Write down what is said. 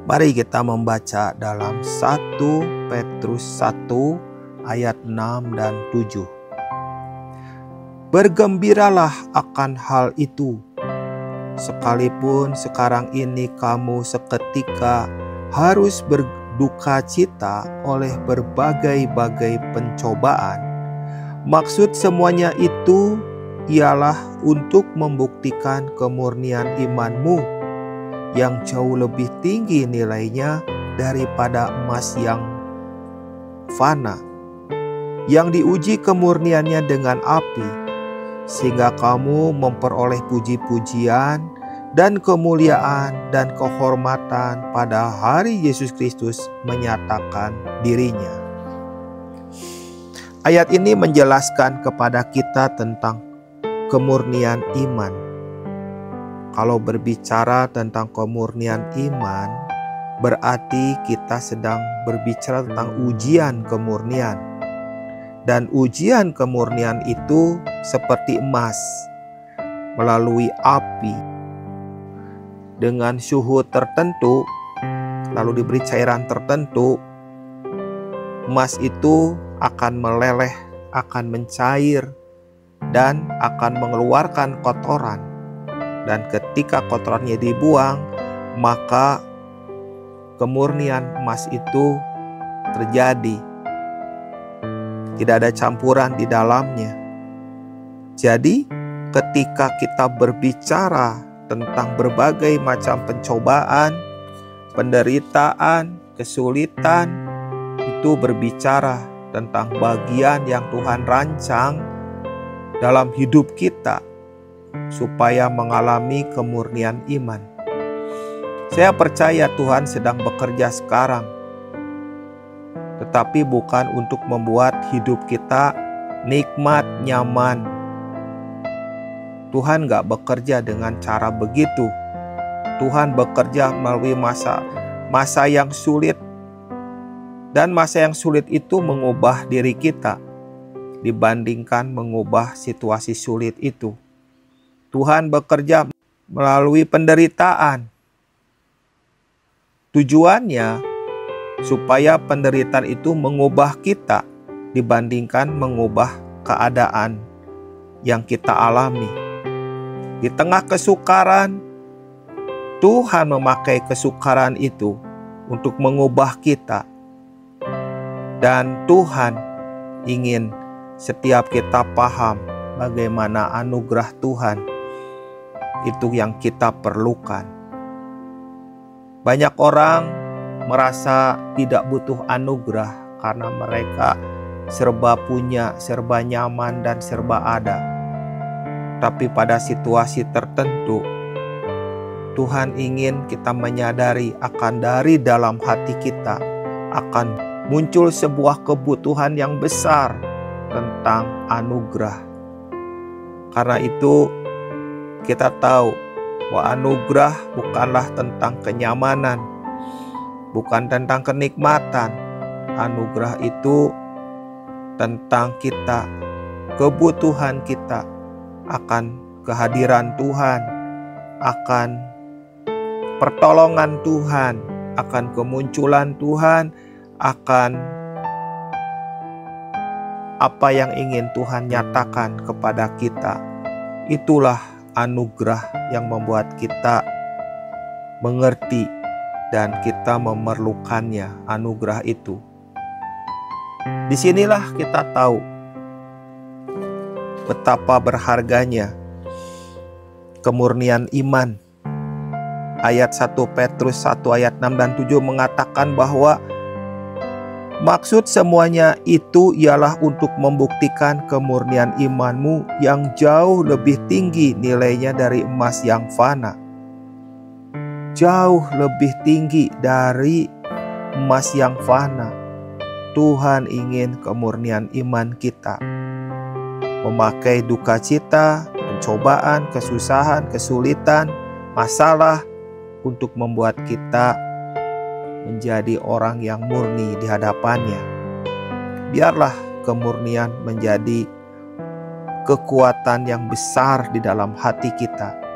Mari kita membaca dalam 1 Petrus 1 ayat 6 dan 7. Bergembiralah akan hal itu, sekalipun sekarang ini kamu seketika harus berduka cita oleh berbagai-bagai pencobaan. Maksud semuanya itu ialah untuk membuktikan kemurnian imanmu yang jauh lebih tinggi nilainya daripada emas yang fana, yang diuji kemurniannya dengan api, sehingga kamu memperoleh puji-pujian dan kemuliaan dan kehormatan pada hari Yesus Kristus menyatakan dirinya. Ayat ini menjelaskan kepada kita tentang kemurnian iman. Kalau berbicara tentang kemurnian iman, berarti kita sedang berbicara tentang ujian kemurnian. Dan ujian kemurnian itu seperti emas, melalui api, dengan suhu tertentu, lalu diberi cairan tertentu, emas itu akan meleleh, akan mencair, dan akan mengeluarkan kotoran. Dan ketika kotorannya dibuang, maka kemurnian emas itu terjadi. Tidak ada campuran di dalamnya. Jadi, ketika kita berbicara tentang berbagai macam pencobaan, penderitaan, kesulitan, itu berbicara tentang bagian yang Tuhan rancang dalam hidup kita supaya mengalami kemurnian iman. Saya percaya Tuhan sedang bekerja sekarang, tetapi bukan untuk membuat hidup kita nikmat, nyaman. Tuhan gak bekerja dengan cara begitu. Tuhan bekerja melalui masa yang sulit. Dan masa yang sulit itu mengubah diri kita dibandingkan mengubah situasi sulit itu. Tuhan bekerja melalui penderitaan. Tujuannya supaya penderitaan itu mengubah kita dibandingkan mengubah keadaan yang kita alami. Di tengah kesukaran, Tuhan memakai kesukaran itu untuk mengubah kita. Dan Tuhan ingin setiap kita paham bagaimana anugerah Tuhan itu yang kita perlukan. Banyak orang merasa tidak butuh anugerah karena mereka serba punya, serba nyaman, dan serba ada. Tapi pada situasi tertentu, Tuhan ingin kita menyadari akan dari dalam hati kita akan muncul sebuah kebutuhan yang besar tentang anugerah. Karena itu kita tahu bahwa anugerah bukanlah tentang kenyamanan, bukan tentang kenikmatan. Anugerah itu tentang kita, kebutuhan kita akan kehadiran Tuhan, akan pertolongan Tuhan, akan kemunculan Tuhan, akan apa yang ingin Tuhan nyatakan kepada kita. Itulah anugerah yang membuat kita mengerti dan kita memerlukannya, anugerah itu. Disinilah kita tahu betapa berharganya kemurnian iman. Ayat 1 Petrus 1 ayat 6 dan 7 mengatakan bahwa maksud semuanya itu ialah untuk membuktikan kemurnian imanmu yang jauh lebih tinggi nilainya dari emas yang fana. Jauh lebih tinggi dari emas yang fana. Tuhan ingin kemurnian iman kita. Memakai duka cita, pencobaan, kesusahan, kesulitan, masalah untuk membuat kita menjadi orang yang murni di hadapannya. Biarlah kemurnian menjadi kekuatan yang besar di dalam hati kita.